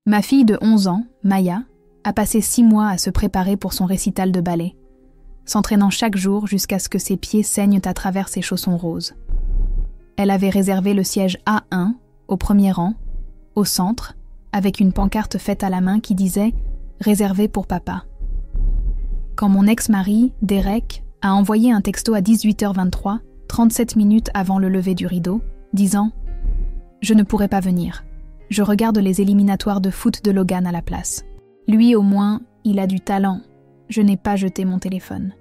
Ma fille de 11 ans, Maya, a passé 6 mois à se préparer pour son récital de ballet, s'entraînant chaque jour jusqu'à ce que ses pieds saignent à travers ses chaussons roses. Elle avait réservé le siège A1, au premier rang, au centre, avec une pancarte faite à la main qui disait « Réservé pour papa ». Quand mon ex-mari, Derek, a envoyé un texto à 18h23, 37 minutes avant le lever du rideau, disant « Je ne pourrai pas venir. Je regarde les éliminatoires de foot de Logan à la place. Lui, au moins, il a du talent. Je n'ai pas jeté mon téléphone.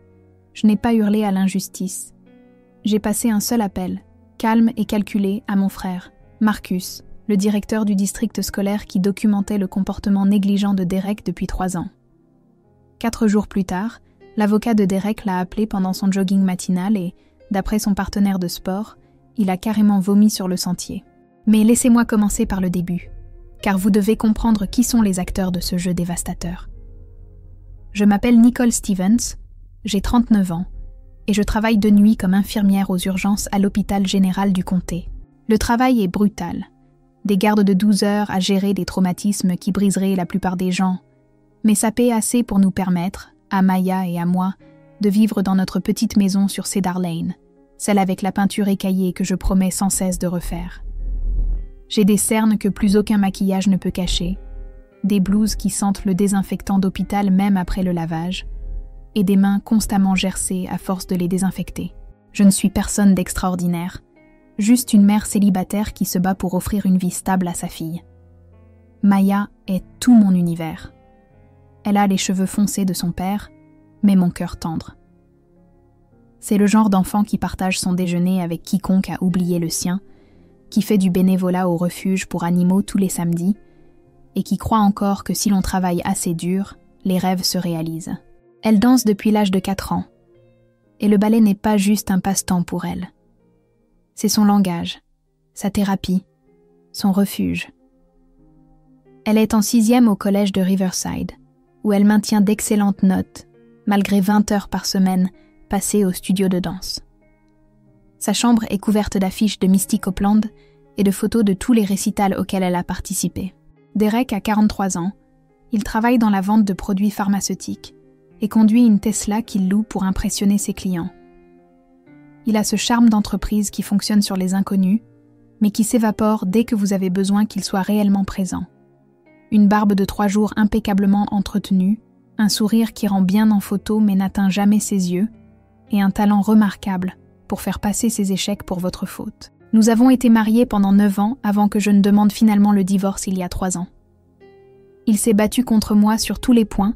Je n'ai pas hurlé à l'injustice. J'ai passé un seul appel, calme et calculé, à mon frère, Marcus, le directeur du district scolaire qui documentait le comportement négligent de Derek depuis 3 ans. 4 jours plus tard, l'avocat de Derek l'a appelé pendant son jogging matinal et, d'après son partenaire de sport, il a carrément vomi sur le sentier. Mais laissez-moi commencer par le début, car vous devez comprendre qui sont les acteurs de ce jeu dévastateur. Je m'appelle Nicole Stevens, j'ai 39 ans, et je travaille de nuit comme infirmière aux urgences à l'hôpital général du comté. Le travail est brutal. Des gardes de 12 heures à gérer des traumatismes qui briseraient la plupart des gens, mais ça paie assez pour nous permettre, à Maya et à moi, de vivre dans notre petite maison sur Cedar Lane, celle avec la peinture écaillée que je promets sans cesse de refaire. J'ai des cernes que plus aucun maquillage ne peut cacher, des blouses qui sentent le désinfectant d'hôpital même après le lavage, et des mains constamment gercées à force de les désinfecter. Je ne suis personne d'extraordinaire, juste une mère célibataire qui se bat pour offrir une vie stable à sa fille. Maya est tout mon univers. Elle a les cheveux foncés de son père, mais mon cœur tendre. C'est le genre d'enfant qui partage son déjeuner avec quiconque a oublié le sien, qui fait du bénévolat au refuge pour animaux tous les samedis, et qui croit encore que si l'on travaille assez dur, les rêves se réalisent. Elle danse depuis l'âge de 4 ans, et le ballet n'est pas juste un passe-temps pour elle. C'est son langage, sa thérapie, son refuge. Elle est en 6e au collège de Riverside, où elle maintient d'excellentes notes, malgré 20 heures par semaine passées au studio de danse. Sa chambre est couverte d'affiches de Misty Copeland et de photos de tous les récitals auxquels elle a participé. Derek a 43 ans, il travaille dans la vente de produits pharmaceutiques et conduit une Tesla qu'il loue pour impressionner ses clients. Il a ce charme d'entreprise qui fonctionne sur les inconnus, mais qui s'évapore dès que vous avez besoin qu'il soit réellement présent. Une barbe de 3 jours impeccablement entretenue, un sourire qui rend bien en photo mais n'atteint jamais ses yeux, et un talent remarquable pour faire passer ses échecs pour votre faute. Nous avons été mariés pendant 9 ans avant que je ne demande finalement le divorce il y a 3 ans. Il s'est battu contre moi sur tous les points,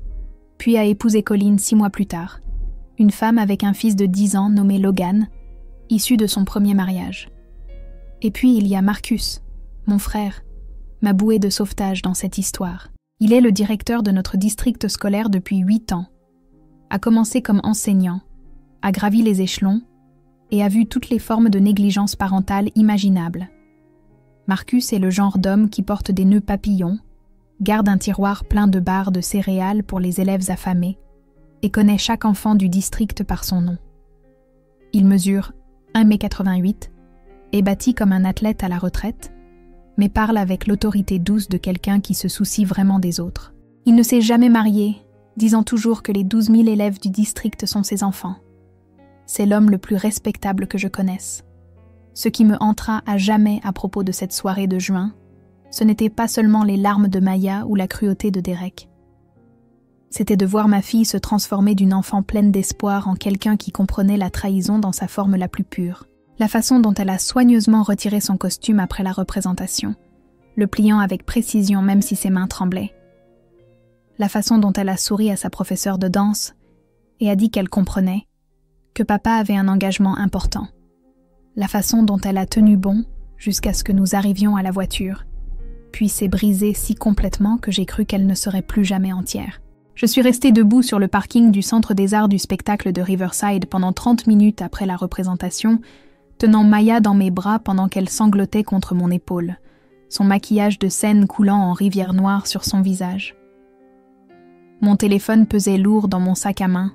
puis a épousé Colleen 6 mois plus tard, une femme avec un fils de 10 ans nommé Logan, issu de son premier mariage. Et puis il y a Marcus, mon frère, ma bouée de sauvetage dans cette histoire. Il est le directeur de notre district scolaire depuis 8 ans, a commencé comme enseignant, a gravi les échelons et a vu toutes les formes de négligence parentale imaginables. Marcus est le genre d'homme qui porte des nœuds papillons, garde un tiroir plein de barres de céréales pour les élèves affamés et connaît chaque enfant du district par son nom. Il mesure 1,88 m, est bâti comme un athlète à la retraite, mais parle avec l'autorité douce de quelqu'un qui se soucie vraiment des autres. Il ne s'est jamais marié, disant toujours que les 12 000 élèves du district sont ses enfants. C'est l'homme le plus respectable que je connaisse. Ce qui me hantera à jamais à propos de cette soirée de juin, ce n'était pas seulement les larmes de Maya ou la cruauté de Derek. C'était de voir ma fille se transformer d'une enfant pleine d'espoir en quelqu'un qui comprenait la trahison dans sa forme la plus pure. La façon dont elle a soigneusement retiré son costume après la représentation, le pliant avec précision même si ses mains tremblaient. La façon dont elle a souri à sa professeure de danse et a dit qu'elle comprenait, que papa avait un engagement important. La façon dont elle a tenu bon jusqu'à ce que nous arrivions à la voiture, puis s'est brisée si complètement que j'ai cru qu'elle ne serait plus jamais entière. Je suis restée debout sur le parking du Centre des Arts du spectacle de Riverside pendant 30 minutes après la représentation, tenant Maya dans mes bras pendant qu'elle sanglotait contre mon épaule, son maquillage de scène coulant en rivière noire sur son visage. Mon téléphone pesait lourd dans mon sac à main,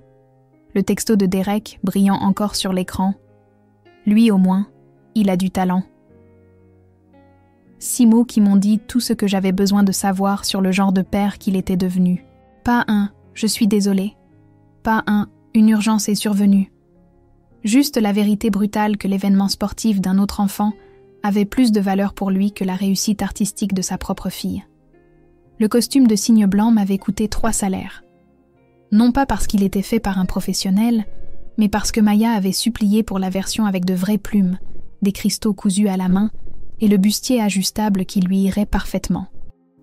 le texto de Derek brillant encore sur l'écran. Lui au moins, il a du talent. 6 mots qui m'ont dit tout ce que j'avais besoin de savoir sur le genre de père qu'il était devenu. Pas un « je suis désolée ». Pas un « une urgence est survenue ». Juste la vérité brutale que l'événement sportif d'un autre enfant avait plus de valeur pour lui que la réussite artistique de sa propre fille. Le costume de cygne blanc m'avait coûté 3 salaires. Non pas parce qu'il était fait par un professionnel, mais parce que Maya avait supplié pour la version avec de vraies plumes, des cristaux cousus à la main et le bustier ajustable qui lui irait parfaitement.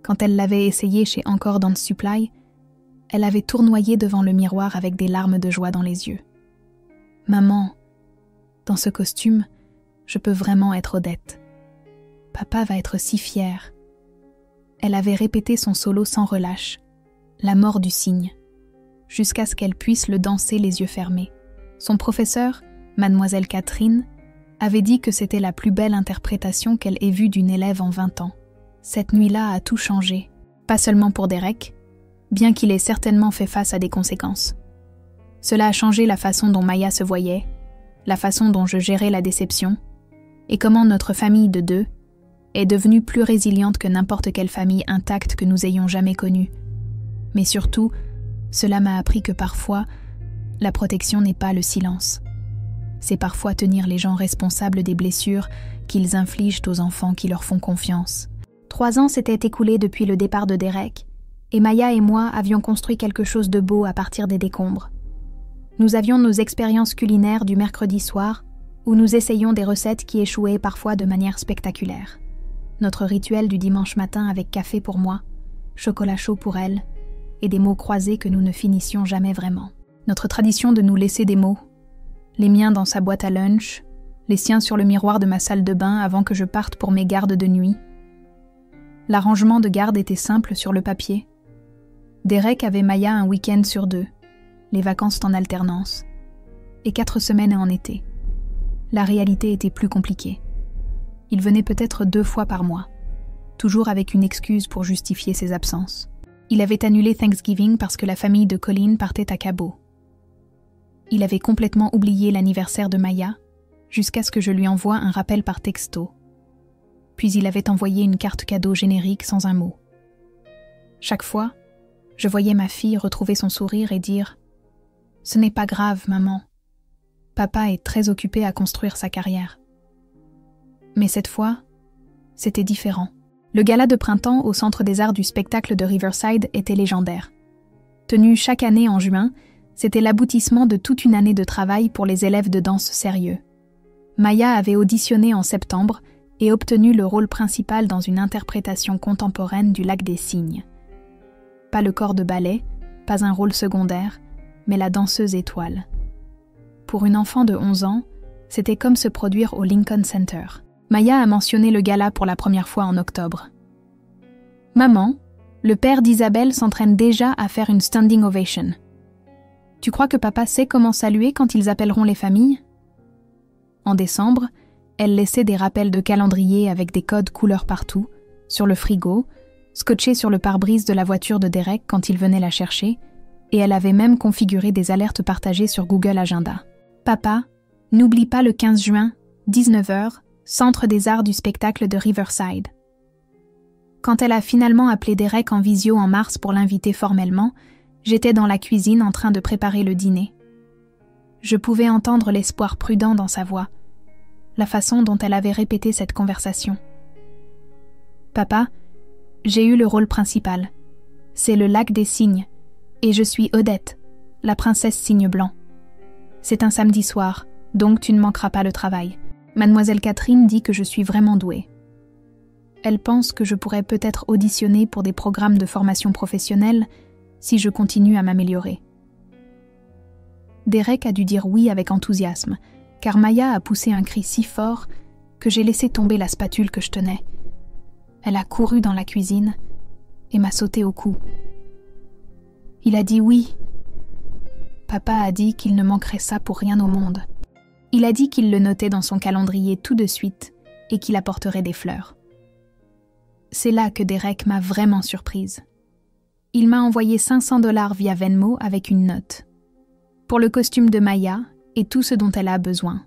Quand elle l'avait essayé chez Encore Dance Supply, elle avait tournoyé devant le miroir avec des larmes de joie dans les yeux. « Maman, dans ce costume, je peux vraiment être Odette. Papa va être si fier. » Elle avait répété son solo sans relâche, la mort du cygne, jusqu'à ce qu'elle puisse le danser les yeux fermés. Son professeur, Mademoiselle Catherine, avait dit que c'était la plus belle interprétation qu'elle ait vue d'une élève en 20 ans. Cette nuit-là a tout changé, pas seulement pour Derek, bien qu'il ait certainement fait face à des conséquences. Cela a changé la façon dont Maya se voyait, la façon dont je gérais la déception, et comment notre famille de 2 est devenue plus résiliente que n'importe quelle famille intacte que nous ayons jamais connue. Mais surtout, cela m'a appris que parfois, la protection n'est pas le silence. C'est parfois tenir les gens responsables des blessures qu'ils infligent aux enfants qui leur font confiance. 3 ans s'étaient écoulés depuis le départ de Derek, et Maya et moi avions construit quelque chose de beau à partir des décombres. Nous avions nos expériences culinaires du mercredi soir, où nous essayions des recettes qui échouaient parfois de manière spectaculaire. Notre rituel du dimanche matin avec café pour moi, chocolat chaud pour elle, et des mots croisés que nous ne finissions jamais vraiment. Notre tradition de nous laisser des mots, les miens dans sa boîte à lunch, les siens sur le miroir de ma salle de bain avant que je parte pour mes gardes de nuit. L'arrangement de garde était simple sur le papier. Derek avait Maya un week-end sur 2, les vacances en alternance, et 4 semaines en été. La réalité était plus compliquée. Il venait peut-être 2 fois par mois, toujours avec une excuse pour justifier ses absences. Il avait annulé Thanksgiving parce que la famille de Colleen partait à Cabo. Il avait complètement oublié l'anniversaire de Maya, jusqu'à ce que je lui envoie un rappel par texto. Puis il avait envoyé une carte cadeau générique sans un mot. Chaque fois, je voyais ma fille retrouver son sourire et dire « Ce n'est pas grave, maman. Papa est très occupé à construire sa carrière. » Mais cette fois, c'était différent. Le gala de printemps au Centre des Arts du Spectacle de Riverside était légendaire. Tenu chaque année en juin, c'était l'aboutissement de toute une année de travail pour les élèves de danse sérieux. Maya avait auditionné en septembre et obtenu le rôle principal dans une interprétation contemporaine du Lac des Cygnes. Pas le corps de ballet, pas un rôle secondaire, mais la danseuse étoile. Pour une enfant de 11 ans, c'était comme se produire au Lincoln Center. Maya a mentionné le gala pour la première fois en octobre. « Maman, le père d'Isabelle s'entraîne déjà à faire une standing ovation. Tu crois que papa sait comment saluer quand ils appelleront les familles ?» En décembre, elle laissait des rappels de calendrier avec des codes couleurs partout, sur le frigo, scotchés sur le pare-brise de la voiture de Derek quand il venait la chercher, et elle avait même configuré des alertes partagées sur Google Agenda. « Papa, n'oublie pas le 15 juin, 19h, Centre des Arts du Spectacle de Riverside. » Quand elle a finalement appelé Derek en visio en mars pour l'inviter formellement, j'étais dans la cuisine en train de préparer le dîner. Je pouvais entendre l'espoir prudent dans sa voix, la façon dont elle avait répété cette conversation. « Papa, j'ai eu le rôle principal. C'est le Lac des Cygnes, et je suis Odette, la princesse cygne blanc. C'est un samedi soir, donc tu ne manqueras pas le travail. Mademoiselle Catherine dit que je suis vraiment douée. Elle pense que je pourrais peut-être auditionner pour des programmes de formation professionnelle si je continue à m'améliorer. » Derek a dû dire oui avec enthousiasme, car Maya a poussé un cri si fort que j'ai laissé tomber la spatule que je tenais. Elle a couru dans la cuisine et m'a sauté au cou. Il a dit oui. Papa a dit qu'il ne manquerait ça pour rien au monde. Il a dit qu'il le notait dans son calendrier tout de suite et qu'il apporterait des fleurs. C'est là que Derek m'a vraiment surprise. Il m'a envoyé 500 $ via Venmo avec une note. Pour le costume de Maya et tout ce dont elle a besoin.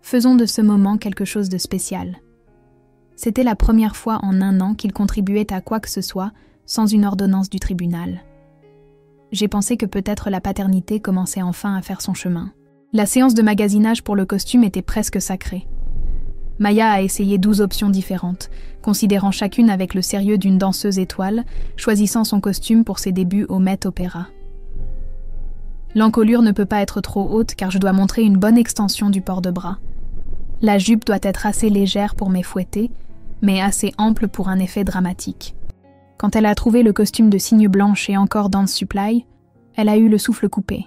Faisons de ce moment quelque chose de spécial. C'était la première fois en 1 an qu'il contribuait à quoi que ce soit sans une ordonnance du tribunal. J'ai pensé que peut-être la paternité commençait enfin à faire son chemin. La séance de magasinage pour le costume était presque sacrée. Maya a essayé 12 options différentes, considérant chacune avec le sérieux d'une danseuse étoile, choisissant son costume pour ses débuts au Met Opera. L'encolure ne peut pas être trop haute car je dois montrer une bonne extension du port de bras. La jupe doit être assez légère pour m'effouetter, mais assez ample pour un effet dramatique. Quand elle a trouvé le costume de cygne blanche et encore Dance Supply, elle a eu le souffle coupé.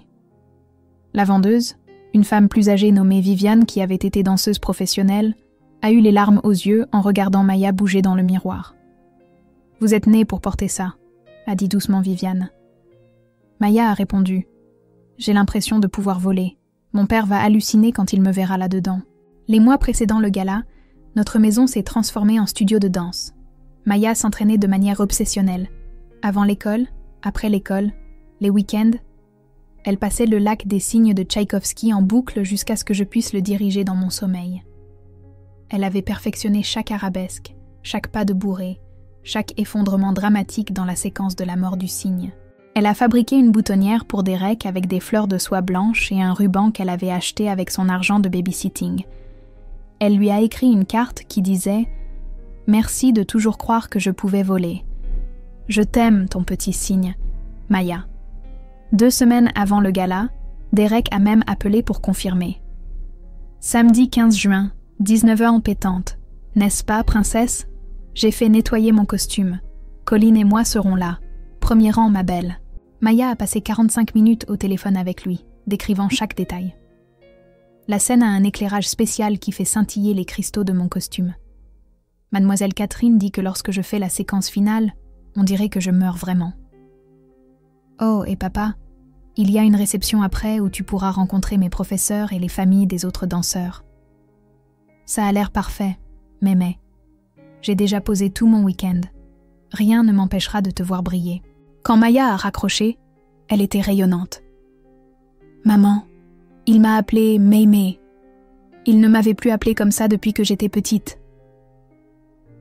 La vendeuse, une femme plus âgée nommée Viviane qui avait été danseuse professionnelle, a eu les larmes aux yeux en regardant Maya bouger dans le miroir. « Vous êtes née pour porter ça », a dit doucement Viviane. Maya a répondu « J'ai l'impression de pouvoir voler. Mon père va halluciner quand il me verra là-dedans. » Les mois précédant le gala, notre maison s'est transformée en studio de danse. Maya s'entraînait de manière obsessionnelle. Avant l'école, après l'école, les week-ends, elle passait le lac des cygnes de Tchaïkovski en boucle jusqu'à ce que je puisse le diriger dans mon sommeil. Elle avait perfectionné chaque arabesque, chaque pas de bourrée, chaque effondrement dramatique dans la séquence de la mort du cygne. Elle a fabriqué une boutonnière pour Derek avec des fleurs de soie blanche et un ruban qu'elle avait acheté avec son argent de babysitting. Elle lui a écrit une carte qui disait « Merci de toujours croire que je pouvais voler. Je t'aime, ton petit cygne, Maya. » 2 semaines avant le gala, Derek a même appelé pour confirmer. « Samedi 15 juin, 19h en pétante. N'est-ce pas, princesse? J'ai fait nettoyer mon costume. Colline et moi serons là. Premier rang, ma belle. » Maya a passé 45 minutes au téléphone avec lui, décrivant chaque détail. La scène a un éclairage spécial qui fait scintiller les cristaux de mon costume. Mademoiselle Catherine dit que lorsque je fais la séquence finale, on dirait que je meurs vraiment. « Oh, et papa, il y a une réception après où tu pourras rencontrer mes professeurs et les familles des autres danseurs. » Ça a l'air parfait, mémé. J'ai déjà posé tout mon week-end. Rien ne m'empêchera de te voir briller. Quand Maya a raccroché, elle était rayonnante. « Maman, il m'a appelée Mémé. Il ne m'avait plus appelée comme ça depuis que j'étais petite. »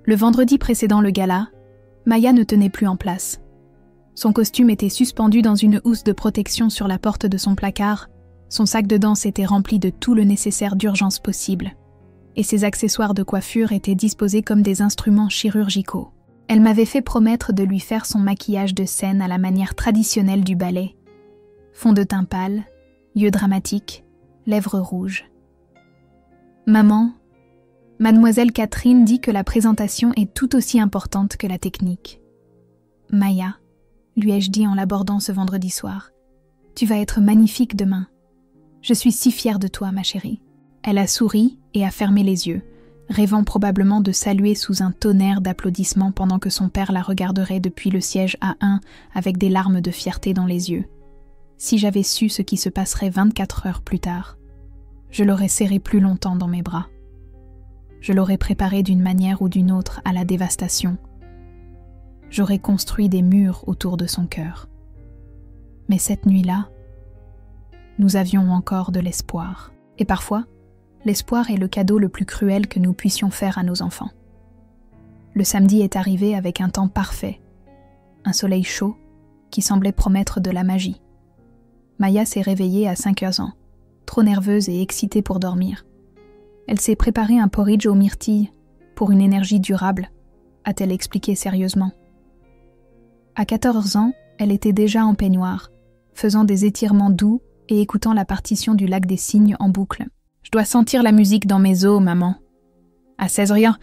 Le vendredi précédent le gala, Maya ne tenait plus en place. Son costume était suspendu dans une housse de protection sur la porte de son placard, son sac de danse était rempli de tout le nécessaire d'urgence possible, et ses accessoires de coiffure étaient disposés comme des instruments chirurgicaux. Elle m'avait fait promettre de lui faire son maquillage de scène à la manière traditionnelle du ballet. Fond de teint pâle, yeux dramatiques, lèvres rouges. « Maman, Mademoiselle Catherine dit que la présentation est tout aussi importante que la technique. »« Maya, lui ai-je dit en l'abordant ce vendredi soir, tu vas être magnifique demain. Je suis si fière de toi, ma chérie. » Elle a souri et a fermé les yeux, rêvant probablement de saluer sous un tonnerre d'applaudissements pendant que son père la regarderait depuis le siège A1 avec des larmes de fierté dans les yeux. Si j'avais su ce qui se passerait 24 heures plus tard, je l'aurais serré plus longtemps dans mes bras. Je l'aurais préparé d'une manière ou d'une autre à la dévastation. J'aurais construit des murs autour de son cœur. Mais cette nuit-là, nous avions encore de l'espoir. Et parfois, l'espoir est le cadeau le plus cruel que nous puissions faire à nos enfants. Le samedi est arrivé avec un temps parfait, un soleil chaud qui semblait promettre de la magie. Maya s'est réveillée à 5 ans, trop nerveuse et excitée pour dormir. Elle s'est préparé un porridge aux myrtilles pour une énergie durable, a-t-elle expliqué sérieusement. À 14 ans, elle était déjà en peignoir, faisant des étirements doux et écoutant la partition du Lac des Cygnes en boucle. « Je dois sentir la musique dans mes os, maman. » À 16 ans,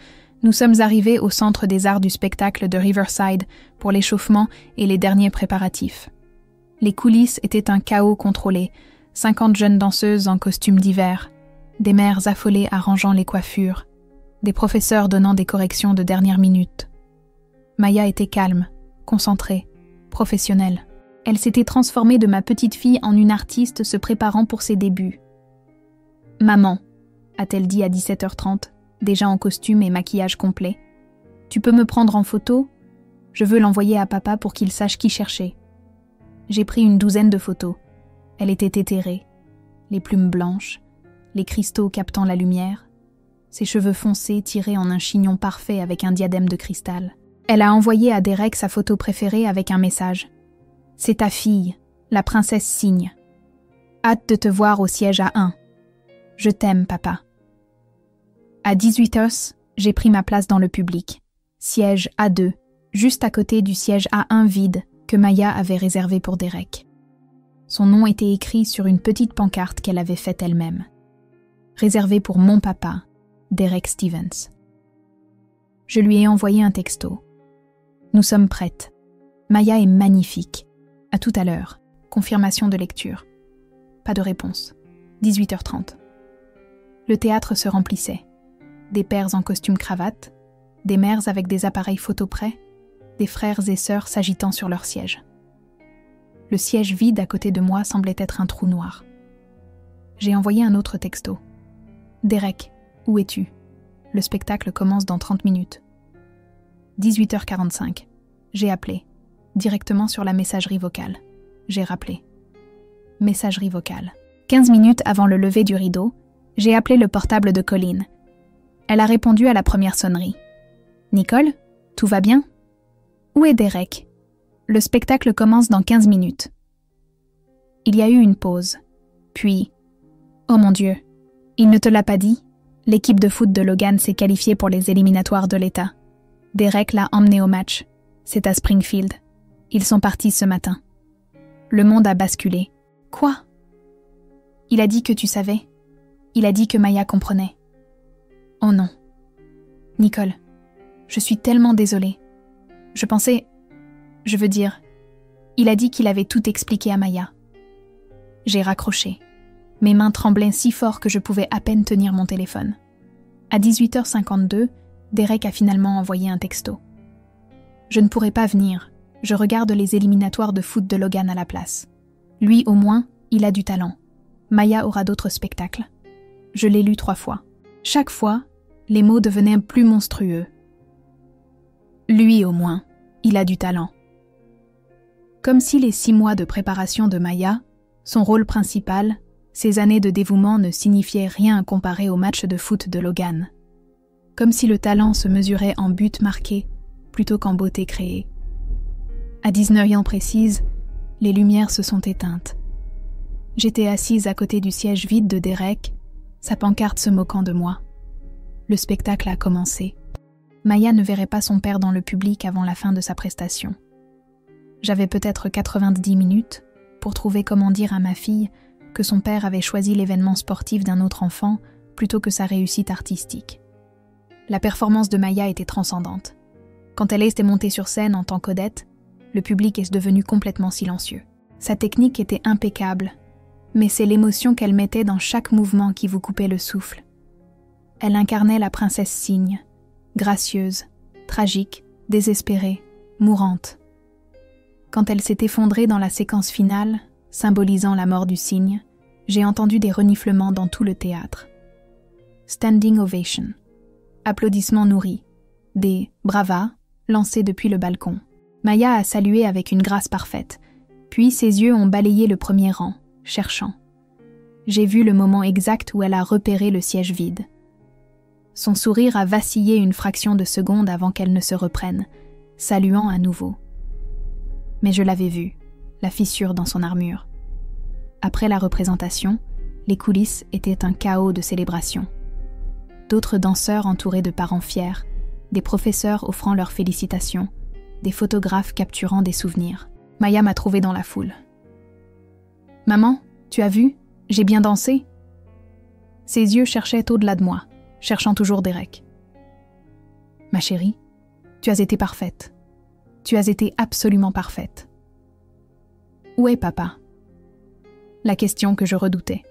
nous sommes arrivés au Centre des arts du spectacle de Riverside pour l'échauffement et les derniers préparatifs. Les coulisses étaient un chaos contrôlé, 50 jeunes danseuses en costumes d'hiver, des mères affolées arrangeant les coiffures, des professeurs donnant des corrections de dernière minute. Maya était calme, concentrée, professionnelle. Elle s'était transformée de ma petite fille en une artiste se préparant pour ses débuts. « Maman », a-t-elle dit à 17h30, déjà en costume et maquillage complet, « tu peux me prendre en photo ? Je veux l'envoyer à papa pour qu'il sache qui chercher. » J'ai pris une 12aine de photos. Elle était éthérée, les plumes blanches, les cristaux captant la lumière. ses cheveux foncés tirés en un chignon parfait avec un diadème de cristal. Elle a envoyé à Derek sa photo préférée avec un message. « C'est ta fille, la princesse Cygne. Hâte de te voir au siège A1. Je t'aime, papa. » À 18h, j'ai pris ma place dans le public. Siège A2, juste à côté du siège A1 vide que Maya avait réservé pour Derek. Son nom était écrit sur une petite pancarte qu'elle avait faite elle-même. Réservé pour mon papa, Derek Stevens. Je lui ai envoyé un texto. Nous sommes prêtes. Maya est magnifique. À tout à l'heure. Confirmation de lecture. Pas de réponse. 18h30. Le théâtre se remplissait. Des pères en costume cravate, des mères avec des appareils photo prêts, des frères et sœurs s'agitant sur leur siège. Le siège vide à côté de moi semblait être un trou noir. J'ai envoyé un autre texto. « Derek, où es-tu ? Le spectacle commence dans 30 minutes. » 18h45. J'ai appelé. Directement sur la messagerie vocale. J'ai rappelé. Messagerie vocale. 15 minutes avant le lever du rideau, j'ai appelé le portable de Colleen. Elle a répondu à la première sonnerie. « Nicole, tout va bien ? Où est Derek ? Le spectacle commence dans 15 minutes. » Il y a eu une pause. Puis, « Oh mon Dieu, il ne te l'a pas dit ? L'équipe de foot de Logan s'est qualifiée pour les éliminatoires de l'État. Derek l'a emmené au match. C'est à Springfield. Ils sont partis ce matin. Le monde a basculé. Quoi ? Il a dit que tu savais. Il a dit que Maya comprenait. Oh non. Nicole, je suis tellement désolée. Je pensais... Je veux dire, il a dit qu'il avait tout expliqué à Maya. J'ai raccroché. Mes mains tremblaient si fort que je pouvais à peine tenir mon téléphone. À 18h52, Derek a finalement envoyé un texto. Je ne pourrai pas venir. Je regarde les éliminatoires de foot de Logan à la place. Lui, au moins, il a du talent. Maya aura d'autres spectacles. Je l'ai lu 3 fois. Chaque fois, les mots devenaient plus monstrueux. Lui, au moins, il a du talent. Comme si les 6 mois de préparation de Maya, son rôle principal, ses années de dévouement ne signifiaient rien comparé au match de foot de Logan. Comme si le talent se mesurait en buts marqués plutôt qu'en beauté créée. À 19h précise, les lumières se sont éteintes. J'étais assise à côté du siège vide de Derek, sa pancarte se moquant de moi. Le spectacle a commencé. Maya ne verrait pas son père dans le public avant la fin de sa prestation. J'avais peut-être 90 minutes pour trouver comment dire à ma fille que son père avait choisi l'événement sportif d'un autre enfant plutôt que sa réussite artistique. La performance de Maya était transcendante. Quand elle était montée sur scène en tant qu'Odette, le public est devenu complètement silencieux. Sa technique était impeccable, mais c'est l'émotion qu'elle mettait dans chaque mouvement qui vous coupait le souffle. Elle incarnait la princesse Cygne, gracieuse, tragique, désespérée, mourante. Quand elle s'est effondrée dans la séquence finale, symbolisant la mort du cygne, j'ai entendu des reniflements dans tout le théâtre. Standing ovation. Applaudissements nourris. Des « bravas » lancés depuis le balcon. Maya a salué avec une grâce parfaite, puis ses yeux ont balayé le premier rang, cherchant. J'ai vu le moment exact où elle a repéré le siège vide. Son sourire a vacillé une fraction de seconde avant qu'elle ne se reprenne, saluant à nouveau. Mais je l'avais vu, la fissure dans son armure. Après la représentation, les coulisses étaient un chaos de célébration. D'autres danseurs entourés de parents fiers, des professeurs offrant leurs félicitations, des photographes capturant des souvenirs. Maya m'a trouvée dans la foule. « Maman, tu as vu ? J'ai bien dansé ?» Ses yeux cherchaient au-delà de moi, cherchant toujours Derek. « Ma chérie, tu as été parfaite. Tu as été absolument parfaite. » « Où est papa ?» La question que je redoutais.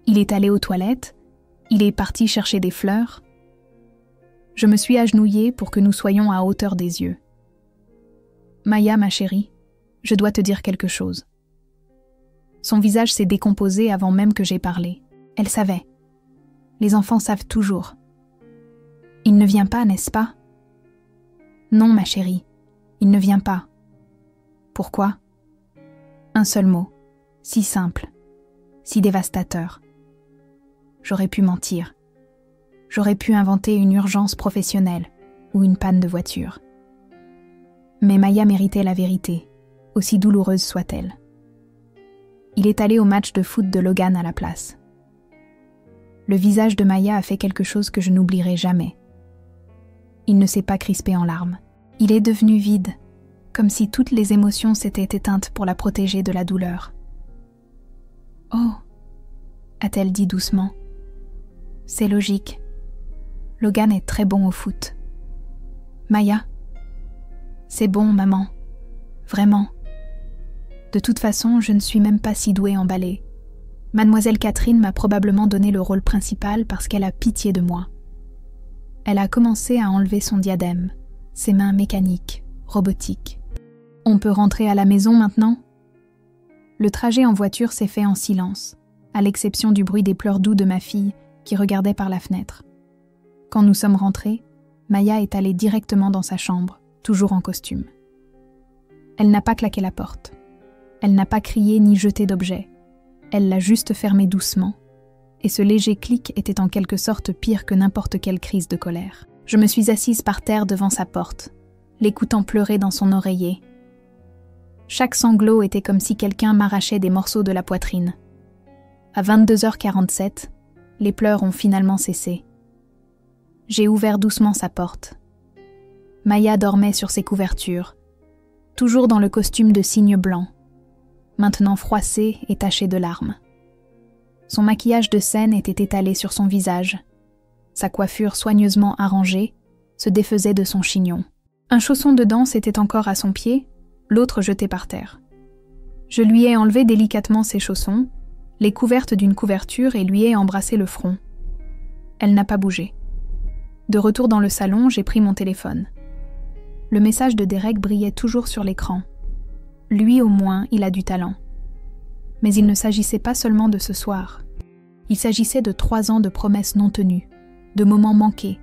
Il est allé aux toilettes, il est parti chercher des fleurs. Je me suis agenouillée pour que nous soyons à hauteur des yeux. « Maya, ma chérie, je dois te dire quelque chose. » Son visage s'est décomposé avant même que j'aie parlé. Elle savait. Les enfants savent toujours. « Il ne vient pas, n'est-ce pas ?»« Non, ma chérie, il ne vient pas. » Pourquoi ? Un seul mot, si simple, si dévastateur. J'aurais pu mentir. J'aurais pu inventer une urgence professionnelle ou une panne de voiture. Mais Maya méritait la vérité, aussi douloureuse soit-elle. Il est allé au match de foot de Logan à la place. Le visage de Maya a fait quelque chose que je n'oublierai jamais. Il ne s'est pas crispé en larmes. Il est devenu vide, comme si toutes les émotions s'étaient éteintes pour la protéger de la douleur. « Oh !» a-t-elle dit doucement. « C'est logique. Logan est très bon au foot. »« Maya ?»« C'est bon, maman. Vraiment. De toute façon, je ne suis même pas si douée en ballet. Mademoiselle Catherine m'a probablement donné le rôle principal parce qu'elle a pitié de moi. » Elle a commencé à enlever son diadème, ses mains mécaniques, robotiques. « On peut rentrer à la maison maintenant ?» Le trajet en voiture s'est fait en silence, à l'exception du bruit des pleurs doux de ma fille qui regardait par la fenêtre. Quand nous sommes rentrés, Maya est allée directement dans sa chambre, toujours en costume. Elle n'a pas claqué la porte. Elle n'a pas crié ni jeté d'objet. Elle l'a juste fermée doucement. Et ce léger clic était en quelque sorte pire que n'importe quelle crise de colère. Je me suis assise par terre devant sa porte, l'écoutant pleurer dans son oreiller. Chaque sanglot était comme si quelqu'un m'arrachait des morceaux de la poitrine. À 22h47, les pleurs ont finalement cessé. J'ai ouvert doucement sa porte. Maya dormait sur ses couvertures, toujours dans le costume de cygne blanc, maintenant froissé et taché de larmes. Son maquillage de scène était étalé sur son visage. Sa coiffure soigneusement arrangée se défaisait de son chignon. Un chausson de danse était encore à son pied, l'autre jeté par terre. Je lui ai enlevé délicatement ses chaussons, les couvertes d'une couverture et lui ai embrassé le front. Elle n'a pas bougé. De retour dans le salon, j'ai pris mon téléphone. Le message de Derek brillait toujours sur l'écran. Lui au moins, il a du talent. Mais il ne s'agissait pas seulement de ce soir. Il s'agissait de 3 ans de promesses non tenues, de moments manqués,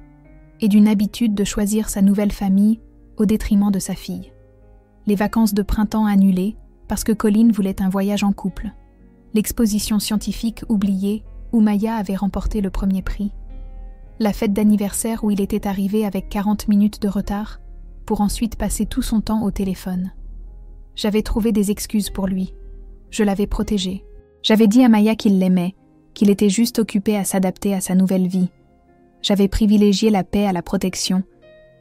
et d'une habitude de choisir sa nouvelle famille au détriment de sa fille. Les vacances de printemps annulées parce que Colin voulait un voyage en couple. L'exposition scientifique oubliée où Maya avait remporté le premier prix. La fête d'anniversaire où il était arrivé avec 40 minutes de retard pour ensuite passer tout son temps au téléphone. J'avais trouvé des excuses pour lui. Je l'avais protégé. J'avais dit à Maya qu'il l'aimait, qu'il était juste occupé à s'adapter à sa nouvelle vie. J'avais privilégié la paix à la protection,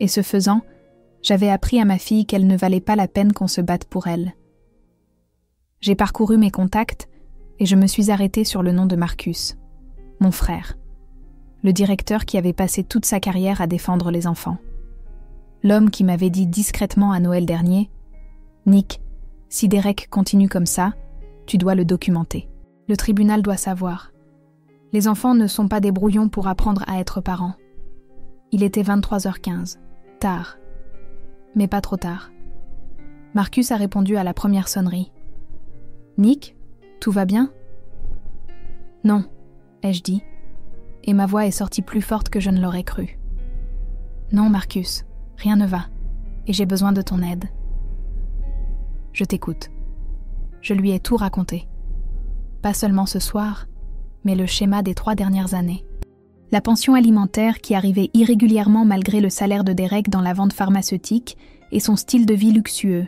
et ce faisant, j'avais appris à ma fille qu'elle ne valait pas la peine qu'on se batte pour elle. J'ai parcouru mes contacts et je me suis arrêtée sur le nom de Marcus, mon frère, le directeur qui avait passé toute sa carrière à défendre les enfants. L'homme qui m'avait dit discrètement à Noël dernier « Nick, si Derek continue comme ça, tu dois le documenter. Le tribunal doit savoir. Les enfants ne sont pas des brouillons pour apprendre à être parents. » Il était 23h15, tard, mais pas trop tard. Marcus a répondu à la première sonnerie. « Nick, tout va bien ?»« Non, » ai-je dit, et ma voix est sortie plus forte que je ne l'aurais cru. « Non, Marcus, rien ne va, et j'ai besoin de ton aide. » Je t'écoute. Je lui ai tout raconté. Pas seulement ce soir, mais le schéma des 3 dernières années. La pension alimentaire qui arrivait irrégulièrement malgré le salaire de Derek dans la vente pharmaceutique et son style de vie luxueux.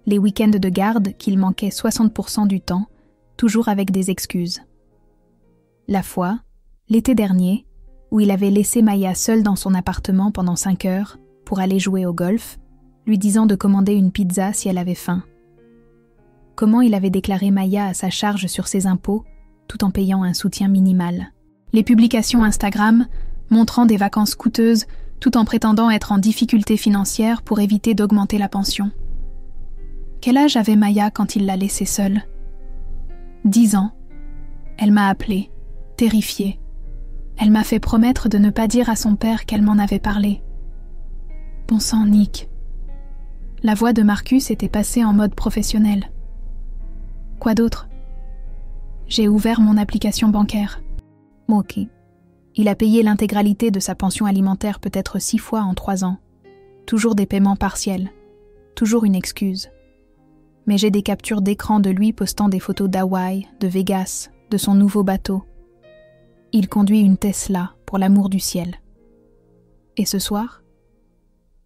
Les week-ends de garde qu'il manquait 60% du temps, toujours avec des excuses. La fois, l'été dernier, où il avait laissé Maya seule dans son appartement pendant 5 heures pour aller jouer au golf, lui disant de commander une pizza si elle avait faim. Comment il avait déclaré Maya à sa charge sur ses impôts, tout en payant un soutien minimal. Les publications Instagram montrant des vacances coûteuses tout en prétendant être en difficulté financière pour éviter d'augmenter la pension. Quel âge avait Maya quand il l'a laissée seule ? 10 ans. Elle m'a appelée, terrifiée. Elle m'a fait promettre de ne pas dire à son père qu'elle m'en avait parlé. Bon sang, Nick. La voix de Marcus était passée en mode professionnel. Quoi d'autre ? J'ai ouvert mon application bancaire. Ok. Il a payé l'intégralité de sa pension alimentaire peut-être 6 fois en 3 ans. Toujours des paiements partiels. Toujours une excuse. Mais j'ai des captures d'écran de lui postant des photos d'Hawaï, de Vegas, de son nouveau bateau. Il conduit une Tesla, pour l'amour du ciel. Et ce soir ?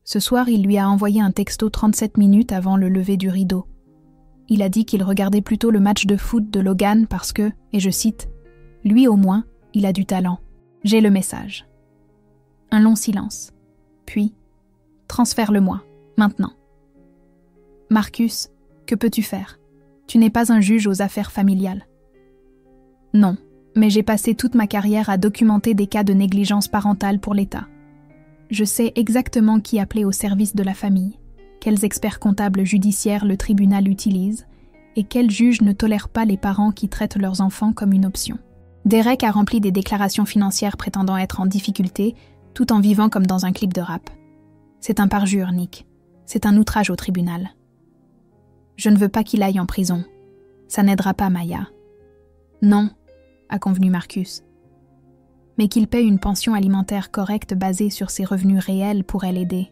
Ce soir, il lui a envoyé un texto 37 minutes avant le lever du rideau. Il a dit qu'il regardait plutôt le match de foot de Logan parce que, et je cite, « Lui au moins, il a du talent. J'ai le message. » Un long silence. Puis, « Transfère-le-moi, maintenant. » Marcus, que peux-tu faire ? Tu n'es pas un juge aux affaires familiales. Non, mais j'ai passé toute ma carrière à documenter des cas de négligence parentale pour l'État. Je sais exactement qui appeler au service de la famille, quels experts comptables judiciaires le tribunal utilise et quels juges ne tolèrent pas les parents qui traitent leurs enfants comme une option. Derek a rempli des déclarations financières prétendant être en difficulté tout en vivant comme dans un clip de rap. C'est un parjure, Nick. C'est un outrage au tribunal. Je ne veux pas qu'il aille en prison. Ça n'aidera pas Maya. Non, a convenu Marcus. Mais qu'il paie une pension alimentaire correcte basée sur ses revenus réels pourrait l'aider.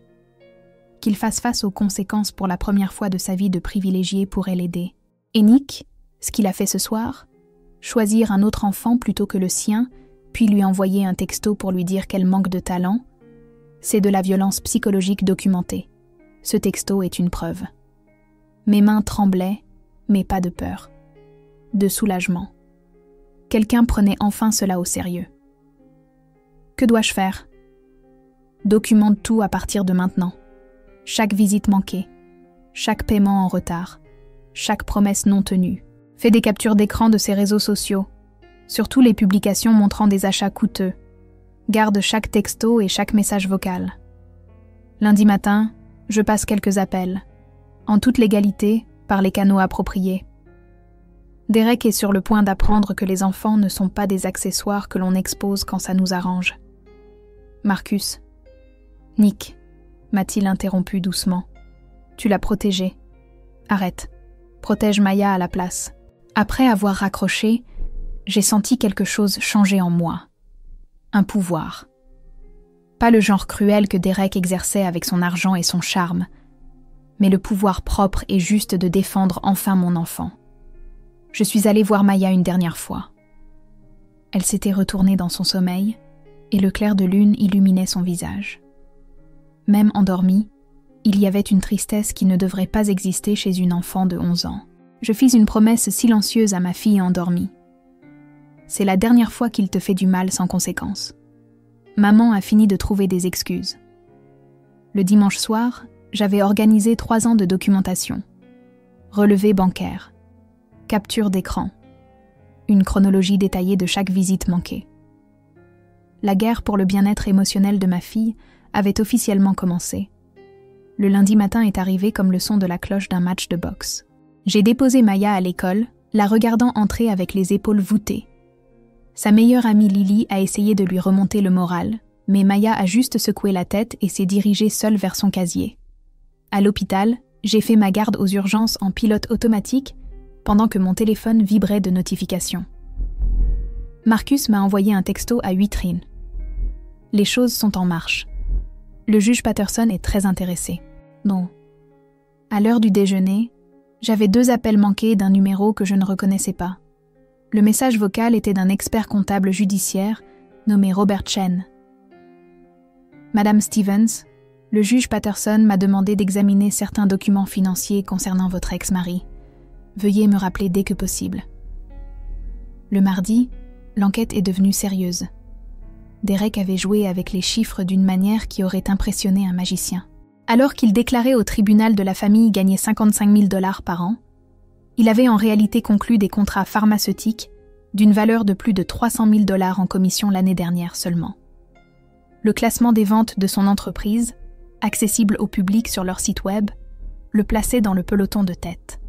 Qu'il fasse face aux conséquences pour la première fois de sa vie de privilégié pourrait l'aider. Et Nick, ce qu'il a fait ce soir, choisir un autre enfant plutôt que le sien, puis lui envoyer un texto pour lui dire qu'elle manque de talent, c'est de la violence psychologique documentée. Ce texto est une preuve. Mes mains tremblaient, mais pas de peur. De soulagement. Quelqu'un prenait enfin cela au sérieux. Que dois-je faire ? Documente tout à partir de maintenant. Chaque visite manquée, chaque paiement en retard, chaque promesse non tenue. Fais des captures d'écran de ses réseaux sociaux, surtout les publications montrant des achats coûteux. Garde chaque texto et chaque message vocal. Lundi matin, je passe quelques appels, en toute légalité, par les canaux appropriés. Derek est sur le point d'apprendre que les enfants ne sont pas des accessoires que l'on expose quand ça nous arrange. Marcus. Nick, m'a-t-il interrompu doucement. Tu l'as protégée. Arrête. Protège Maya à la place. Après avoir raccroché, j'ai senti quelque chose changer en moi. Un pouvoir. Pas le genre cruel que Derek exerçait avec son argent et son charme, mais le pouvoir propre et juste de défendre enfin mon enfant. Je suis allée voir Maya une dernière fois. Elle s'était retournée dans son sommeil, et le clair de lune illuminait son visage. Même endormie, il y avait une tristesse qui ne devrait pas exister chez une enfant de 11 ans. Je fis une promesse silencieuse à ma fille endormie. C'est la dernière fois qu'il te fait du mal sans conséquence. Maman a fini de trouver des excuses. Le dimanche soir, j'avais organisé 3 ans de documentation. Relevé bancaire, capture d'écran, une chronologie détaillée de chaque visite manquée. La guerre pour le bien-être émotionnel de ma fille avait officiellement commencé. Le lundi matin est arrivé comme le son de la cloche d'un match de boxe. J'ai déposé Maya à l'école, la regardant entrer avec les épaules voûtées. Sa meilleure amie Lily a essayé de lui remonter le moral, mais Maya a juste secoué la tête et s'est dirigée seule vers son casier. À l'hôpital, j'ai fait ma garde aux urgences en pilote automatique pendant que mon téléphone vibrait de notifications. Marcus m'a envoyé un texto à 8 rines. Les choses sont en marche. Le juge Patterson est très intéressé. Non. À l'heure du déjeuner, j'avais 2 appels manqués d'un numéro que je ne reconnaissais pas. Le message vocal était d'un expert comptable judiciaire nommé Robert Chen. Madame Stevens, le juge Patterson m'a demandé d'examiner certains documents financiers concernant votre ex-mari. Veuillez me rappeler dès que possible. Le mardi, l'enquête est devenue sérieuse. Derek avait joué avec les chiffres d'une manière qui aurait impressionné un magicien. Alors qu'il déclarait au tribunal de la famille gagner 55 000 $ par an, il avait en réalité conclu des contrats pharmaceutiques d'une valeur de plus de 300 000 $ en commission l'année dernière seulement. Le classement des ventes de son entreprise, accessible au public sur leur site web, le plaçait dans le peloton de tête.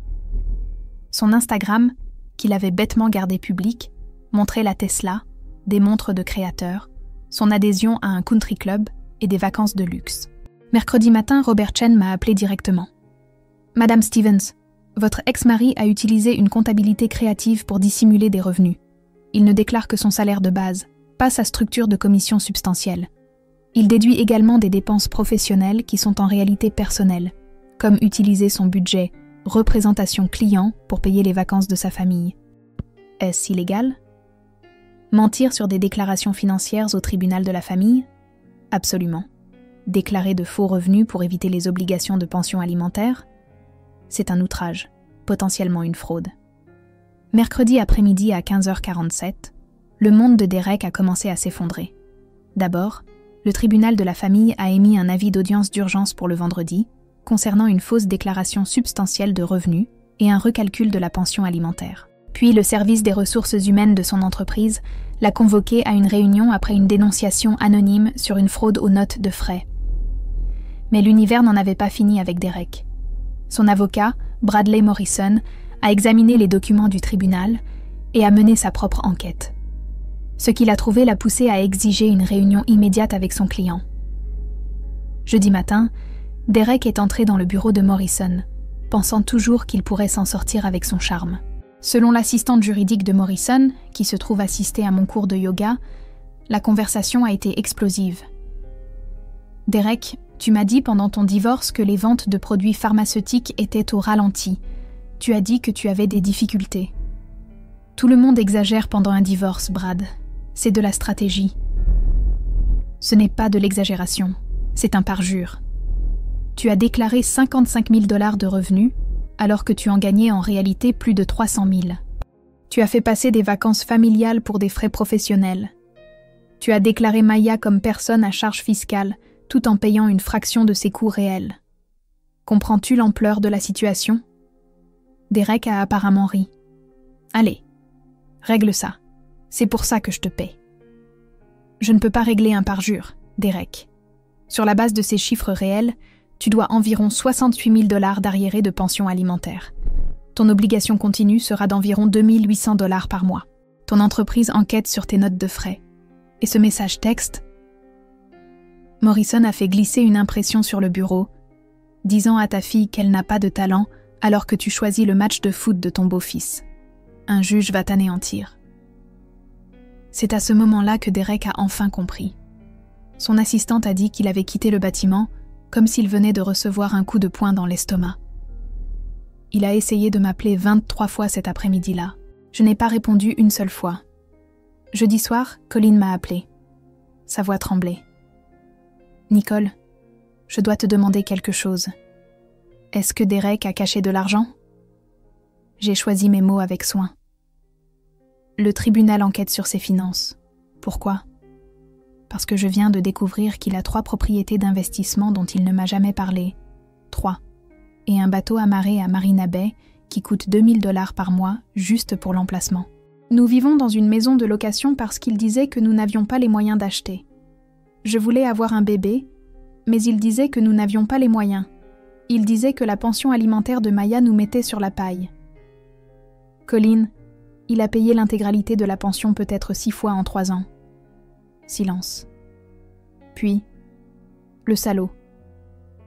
Son Instagram, qu'il avait bêtement gardé public, montrait la Tesla, des montres de créateurs, son adhésion à un country club et des vacances de luxe. Mercredi matin, Robert Chen m'a appelé directement. « Madame Stevens, votre ex-mari a utilisé une comptabilité créative pour dissimuler des revenus. Il ne déclare que son salaire de base, pas sa structure de commission substantielle. Il déduit également des dépenses professionnelles qui sont en réalité personnelles, comme utiliser son budget représentation client pour payer les vacances de sa famille. Est-ce illégal ? Mentir sur des déclarations financières au tribunal de la famille? Absolument. Déclarer de faux revenus pour éviter les obligations de pension alimentaire? C'est un outrage, potentiellement une fraude. Mercredi après-midi à 15h47, le monde de Derek a commencé à s'effondrer. D'abord, le tribunal de la famille a émis un avis d'audience d'urgence pour le vendredi, concernant une fausse déclaration substantielle de revenus et un recalcul de la pension alimentaire. Puis le service des ressources humaines de son entreprise l'a convoqué à une réunion après une dénonciation anonyme sur une fraude aux notes de frais. Mais l'univers n'en avait pas fini avec Derek. Son avocat, Bradley Morrison, a examiné les documents du tribunal et a mené sa propre enquête. Ce qu'il a trouvé l'a poussé à exiger une réunion immédiate avec son client. Jeudi matin, Derek est entré dans le bureau de Morrison, pensant toujours qu'il pourrait s'en sortir avec son charme. Selon l'assistante juridique de Morrison, qui se trouve assister à mon cours de yoga, la conversation a été explosive. « Derek, tu m'as dit pendant ton divorce que les ventes de produits pharmaceutiques étaient au ralenti. Tu as dit que tu avais des difficultés. Tout le monde exagère pendant un divorce, Brad. C'est de la stratégie. Ce n'est pas de l'exagération, c'est un parjure. Tu as déclaré 55 000 $ de revenus, alors que tu en gagnais en réalité plus de 300 000. Tu as fait passer des vacances familiales pour des frais professionnels. Tu as déclaré Maya comme personne à charge fiscale, tout en payant une fraction de ses coûts réels. Comprends-tu l'ampleur de la situation? Derek a apparemment ri. Allez, règle ça. C'est pour ça que je te paie. Je ne peux pas régler un parjure, Derek. Sur la base de ces chiffres réels, tu dois environ 68 000 $ d'arriérés de pension alimentaire. Ton obligation continue sera d'environ 2 800 $ par mois. Ton entreprise enquête sur tes notes de frais. Et ce message texte? Morrison a fait glisser une impression sur le bureau, disant à ta fille qu'elle n'a pas de talent alors que tu choisis le match de foot de ton beau-fils. Un juge va t'anéantir. C'est à ce moment-là que Derek a enfin compris. Son assistante a dit qu'il avait quitté le bâtiment comme s'il venait de recevoir un coup de poing dans l'estomac. Il a essayé de m'appeler 23 fois cet après-midi-là. Je n'ai pas répondu une seule fois. Jeudi soir, Colin m'a appelé. Sa voix tremblait. « Nicole, je dois te demander quelque chose. Est-ce que Derek a caché de l'argent ?» J'ai choisi mes mots avec soin. Le tribunal enquête sur ses finances. Pourquoi ? Parce que je viens de découvrir qu'il a 3 propriétés d'investissement dont il ne m'a jamais parlé. 3. Et un bateau amarré à Marina Bay qui coûte 2 000 $ par mois juste pour l'emplacement. Nous vivons dans une maison de location parce qu'il disait que nous n'avions pas les moyens d'acheter. Je voulais avoir un bébé, mais il disait que nous n'avions pas les moyens. Il disait que la pension alimentaire de Maya nous mettait sur la paille. Colin, il a payé l'intégralité de la pension peut-être 6 fois en 3 ans. Silence. Puis, le salaud.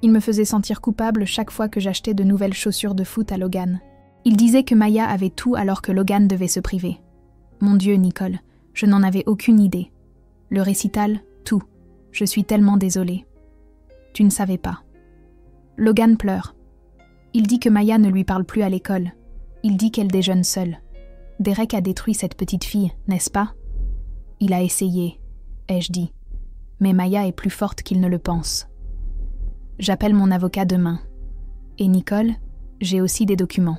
Il me faisait sentir coupable chaque fois que j'achetais de nouvelles chaussures de foot à Logan. Il disait que Maya avait tout alors que Logan devait se priver. Mon Dieu, Nicole, je n'en avais aucune idée. Le récital, tout. Je suis tellement désolée. Tu ne savais pas. Logan pleure. Il dit que Maya ne lui parle plus à l'école. Il dit qu'elle déjeune seule. Derek a détruit cette petite fille, n'est-ce pas? Il a essayé, ai-je dit. Mais Maya est plus forte qu'il ne le pense. J'appelle mon avocat demain. Et Nicole, j'ai aussi des documents,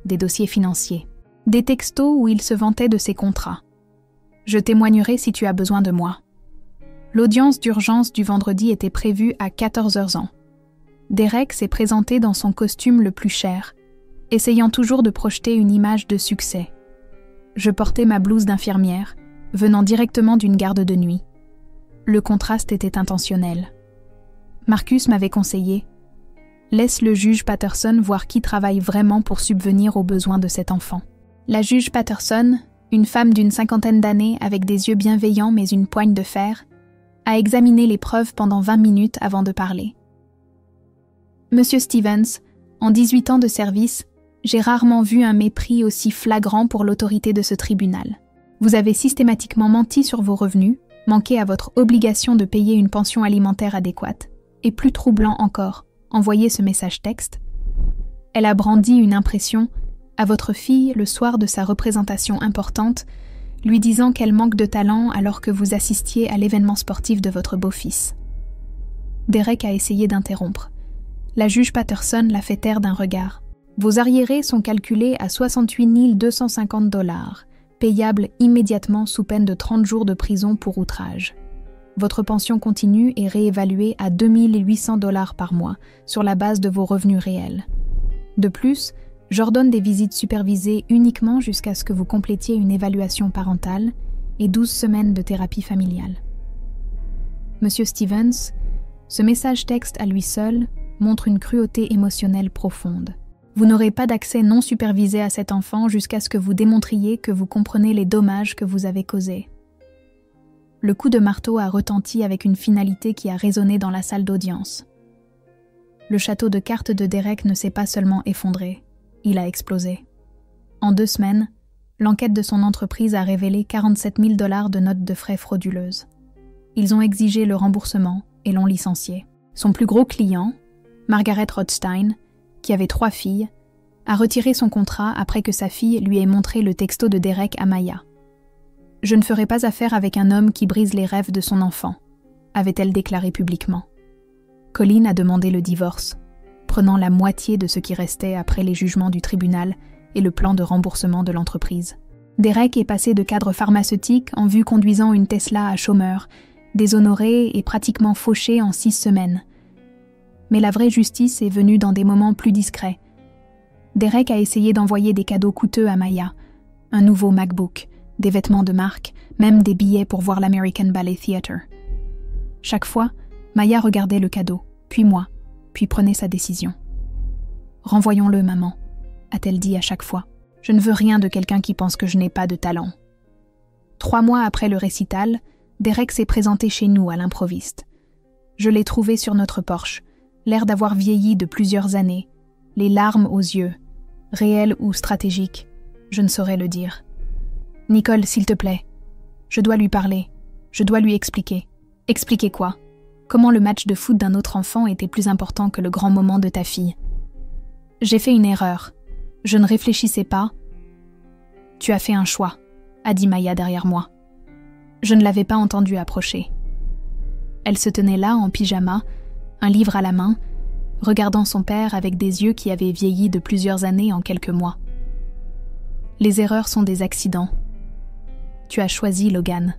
des dossiers financiers, des textos où il se vantait de ses contrats. Je témoignerai si tu as besoin de moi. L'audience d'urgence du vendredi était prévue à 14h. Derek s'est présenté dans son costume le plus cher, essayant toujours de projeter une image de succès. Je portais ma blouse d'infirmière, venant directement d'une garde de nuit. Le contraste était intentionnel. Marcus m'avait conseillé « Laisse le juge Patterson voir qui travaille vraiment pour subvenir aux besoins de cet enfant. » La juge Patterson, une femme d'une 50aine d'années avec des yeux bienveillants mais une poigne de fer, a examiné les preuves pendant 20 minutes avant de parler. « Monsieur Stevens, en 18 ans de service, j'ai rarement vu un mépris aussi flagrant pour l'autorité de ce tribunal. Vous avez systématiquement menti sur vos revenus, manqué à votre obligation de payer une pension alimentaire adéquate, et plus troublant encore, envoyé ce message texte. Elle a brandi une impression à votre fille le soir de sa représentation importante, lui disant qu'elle manque de talent alors que vous assistiez à l'événement sportif de votre beau-fils. Derek a essayé d'interrompre. La juge Patterson l'a fait taire d'un regard. Vos arriérés sont calculés à 68 250 $, payables immédiatement sous peine de 30 jours de prison pour outrage. Votre pension continue est réévaluée à 2 800 $ par mois sur la base de vos revenus réels. De plus, j'ordonne des visites supervisées uniquement jusqu'à ce que vous complétiez une évaluation parentale et 12 semaines de thérapie familiale. Monsieur Stevens, ce message texte à lui seul montre une cruauté émotionnelle profonde. Vous n'aurez pas d'accès non supervisé à cet enfant jusqu'à ce que vous démontriez que vous comprenez les dommages que vous avez causés. Le coup de marteau a retenti avec une finalité qui a résonné dans la salle d'audience. Le château de cartes de Derek ne s'est pas seulement effondré, il a explosé. En 2 semaines, l'enquête de son entreprise a révélé 47 000 $ de notes de frais frauduleuses. Ils ont exigé le remboursement et l'ont licencié. Son plus gros client, Margaret Rothstein, qui avait 3 filles, a retiré son contrat après que sa fille lui ait montré le texto de Derek à Maya. « Je ne ferai pas affaire avec un homme qui brise les rêves de son enfant », avait-elle déclaré publiquement. Colleen a demandé le divorce, prenant la moitié de ce qui restait après les jugements du tribunal et le plan de remboursement de l'entreprise. Derek est passé de cadre pharmaceutique en vue conduisant une Tesla à chômeur, déshonoré et pratiquement fauché en 6 semaines. Mais la vraie justice est venue dans des moments plus discrets. Derek a essayé d'envoyer des cadeaux coûteux à Maya, un nouveau MacBook, des vêtements de marque, même des billets pour voir l'American Ballet Theatre. Chaque fois, Maya regardait le cadeau, puis moi, puis prenait sa décision. « Renvoyons-le, maman », a-t-elle dit à chaque fois. « Je ne veux rien de quelqu'un qui pense que je n'ai pas de talent. » 3 mois après le récital, Derek s'est présenté chez nous à l'improviste. Je l'ai trouvé sur notre porche, l'air d'avoir vieilli de plusieurs années, les larmes aux yeux, réelles ou stratégiques, je ne saurais le dire. « Nicole, s'il te plaît, je dois lui parler, je dois lui expliquer. » « Expliquer quoi ? Comment le match de foot d'un autre enfant était plus important que le grand moment de ta fille ? J'ai fait une erreur. Je ne réfléchissais pas. Tu as fait un choix, a dit Maya derrière moi. Je ne l'avais pas entendue approcher. Elle se tenait là en pyjama, un livre à la main, regardant son père avec des yeux qui avaient vieilli de plusieurs années en quelques mois. Les erreurs sont des accidents. Tu as choisi Logan.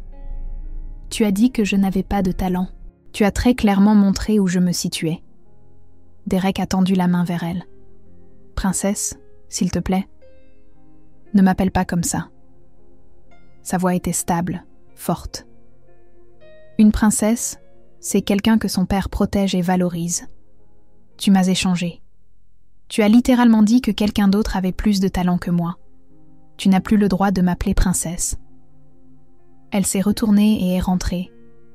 Tu as dit que je n'avais pas de talent. Tu as très clairement montré où je me situais. Derek a tendu la main vers elle. « Princesse, s'il te plaît. Ne m'appelle pas comme ça. » Sa voix était stable, forte. Une princesse, c'est quelqu'un que son père protège et valorise. Tu m'as échangé. Tu as littéralement dit que quelqu'un d'autre avait plus de talent que moi. Tu n'as plus le droit de m'appeler princesse. Elle s'est retournée et est rentrée,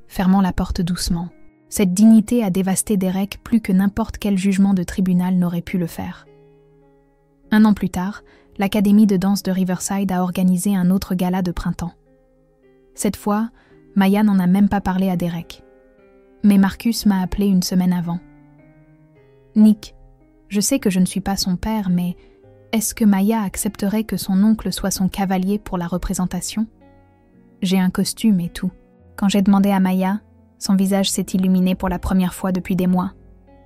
fermant la porte doucement. Cette dignité a dévasté Derek plus que n'importe quel jugement de tribunal n'aurait pu le faire. 1 an plus tard, l'Académie de danse de Riverside a organisé un autre gala de printemps. Cette fois, Maya n'en a même pas parlé à Derek. Mais Marcus m'a appelé une semaine avant. « Nick, je sais que je ne suis pas son père, mais est-ce que Maya accepterait que son oncle soit son cavalier pour la représentation ? J'ai un costume et tout. » Quand j'ai demandé à Maya, son visage s'est illuminé pour la première fois depuis des mois.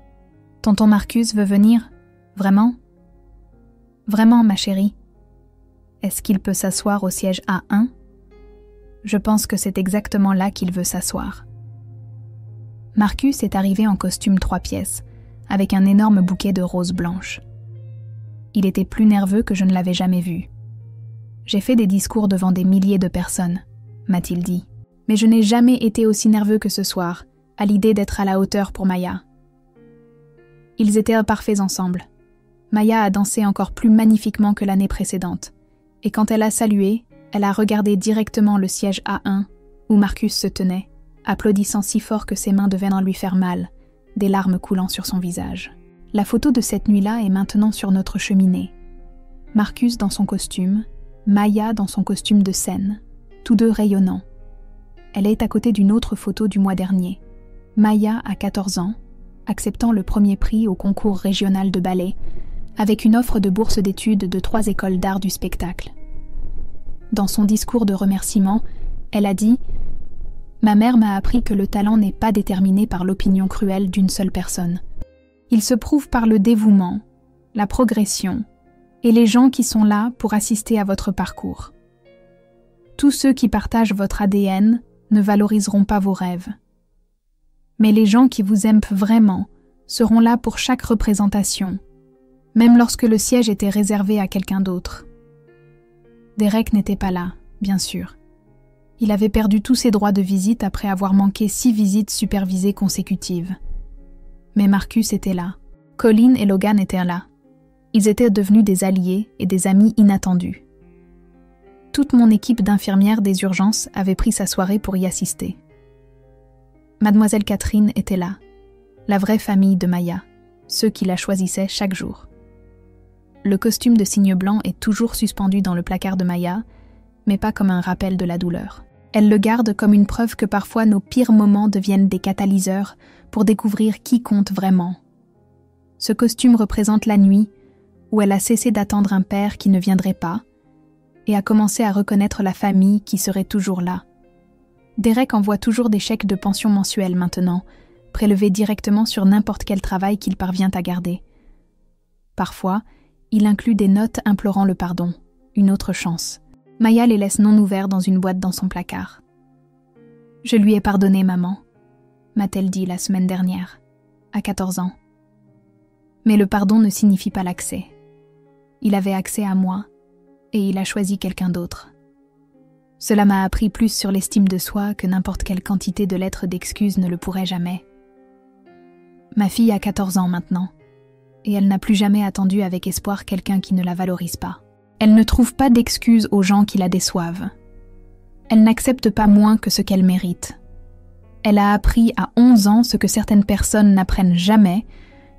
« Tonton Marcus veut venir ? Vraiment ? Vraiment, ma chérie ? Est-ce qu'il peut s'asseoir au siège A1 ? Je pense que c'est exactement là qu'il veut s'asseoir. » Marcus est arrivé en costume 3 pièces, avec un énorme bouquet de roses blanches. Il était plus nerveux que je ne l'avais jamais vu. « J'ai fait des discours devant des milliers de personnes, » m'a-t-il dit. « Mais je n'ai jamais été aussi nerveux que ce soir, à l'idée d'être à la hauteur pour Maya. » Ils étaient imparfaits ensemble. Maya a dansé encore plus magnifiquement que l'année précédente, et quand elle a salué, elle a regardé directement le siège A1 où Marcus se tenait, applaudissant si fort que ses mains devaient en lui faire mal, des larmes coulant sur son visage. La photo de cette nuit-là est maintenant sur notre cheminée. Marcus dans son costume, Maya dans son costume de scène, tous deux rayonnants. Elle est à côté d'une autre photo du mois dernier. Maya a 14 ans, acceptant le premier prix au concours régional de ballet, avec une offre de bourse d'études de 3 écoles d'art du spectacle. dans son discours de remerciement, elle a dit « Ma mère m'a appris que le talent n'est pas déterminé par l'opinion cruelle d'une seule personne. Il se prouve par le dévouement, la progression et les gens qui sont là pour assister à votre parcours. Tous ceux qui partagent votre ADN ne valoriseront pas vos rêves. Mais les gens qui vous aiment vraiment seront là pour chaque représentation, même lorsque le siège était réservé à quelqu'un d'autre. » Derek n'était pas là, bien sûr. Il avait perdu tous ses droits de visite après avoir manqué 6 visites supervisées consécutives. Mais Marcus était là. Colin et Logan étaient là. Ils étaient devenus des alliés et des amis inattendus. Toute mon équipe d'infirmières des urgences avait pris sa soirée pour y assister. Mademoiselle Catherine était là, la vraie famille de Maya, ceux qui la choisissaient chaque jour. Le costume de cygne blanc est toujours suspendu dans le placard de Maya, mais pas comme un rappel de la douleur. Elle le garde comme une preuve que parfois nos pires moments deviennent des catalyseurs pour découvrir qui compte vraiment. Ce costume représente la nuit où elle a cessé d'attendre un père qui ne viendrait pas et a commencé à reconnaître la famille qui serait toujours là. Derek envoie toujours des chèques de pension mensuels maintenant, prélevés directement sur n'importe quel travail qu'il parvient à garder. Parfois, il inclut des notes implorant le pardon, une autre chance. Maya les laisse non ouverts dans une boîte dans son placard. « Je lui ai pardonné, maman », m'a-t-elle dit la semaine dernière, à 14 ans. Mais le pardon ne signifie pas l'accès. Il avait accès à moi, et il a choisi quelqu'un d'autre. Cela m'a appris plus sur l'estime de soi que n'importe quelle quantité de lettres d'excuses ne le pourrait jamais. Ma fille a 14 ans maintenant, et elle n'a plus jamais attendu avec espoir quelqu'un qui ne la valorise pas. Elle ne trouve pas d'excuses aux gens qui la déçoivent. Elle n'accepte pas moins que ce qu'elle mérite. Elle a appris à 11 ans ce que certaines personnes n'apprennent jamais,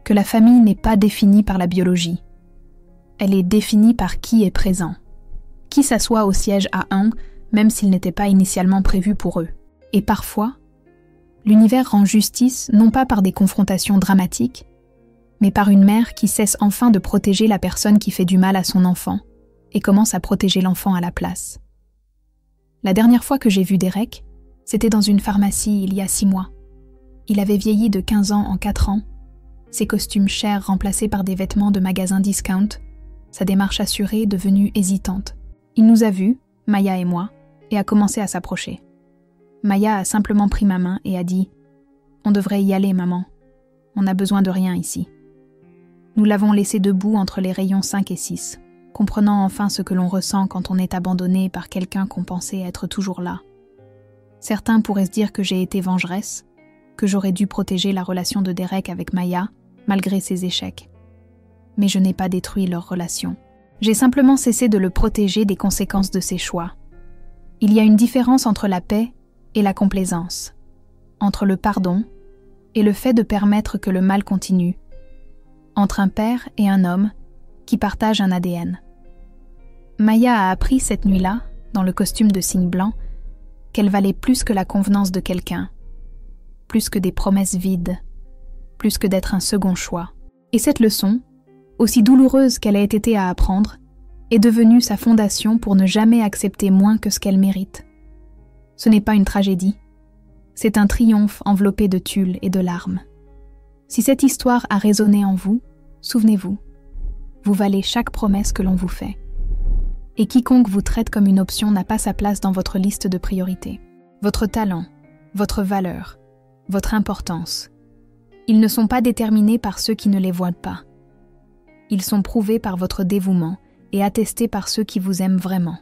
que la famille n'est pas définie par la biologie. Elle est définie par qui est présent. Qui s'assoit au siège A1, même s'il n'était pas initialement prévu pour eux. Et parfois, l'univers rend justice non pas par des confrontations dramatiques, mais par une mère qui cesse enfin de protéger la personne qui fait du mal à son enfant et commence à protéger l'enfant à la place. La dernière fois que j'ai vu Derek, c'était dans une pharmacie il y a 6 mois. Il avait vieilli de 15 ans en 4 ans, ses costumes chers remplacés par des vêtements de magasin discount, sa démarche assurée devenue hésitante. Il nous a vus, Maya et moi, et a commencé à s'approcher. Maya a simplement pris ma main et a dit « On devrait y aller, maman. On n'a besoin de rien ici. » Nous l'avons laissé debout entre les rayons 5 et 6, comprenant enfin ce que l'on ressent quand on est abandonné par quelqu'un qu'on pensait être toujours là. Certains pourraient se dire que j'ai été vengeresse, que j'aurais dû protéger la relation de Derek avec Maya, malgré ses échecs. Mais je n'ai pas détruit leur relation. J'ai simplement cessé de le protéger des conséquences de ses choix. Il y a une différence entre la paix et la complaisance, entre le pardon et le fait de permettre que le mal continue, entre un père et un homme qui partagent un ADN. Maya a appris cette nuit-là, dans le costume de cygne blanc, qu'elle valait plus que la convenance de quelqu'un, plus que des promesses vides, plus que d'être un second choix. Et cette leçon, aussi douloureuse qu'elle ait été à apprendre, est devenue sa fondation pour ne jamais accepter moins que ce qu'elle mérite. Ce n'est pas une tragédie, c'est un triomphe enveloppé de tulle et de larmes. Si cette histoire a résonné en vous, souvenez-vous, vous valez chaque promesse que l'on vous fait. Et quiconque vous traite comme une option n'a pas sa place dans votre liste de priorités. Votre talent, votre valeur, votre importance, ils ne sont pas déterminés par ceux qui ne les voient pas. Ils sont prouvés par votre dévouement et attestés par ceux qui vous aiment vraiment.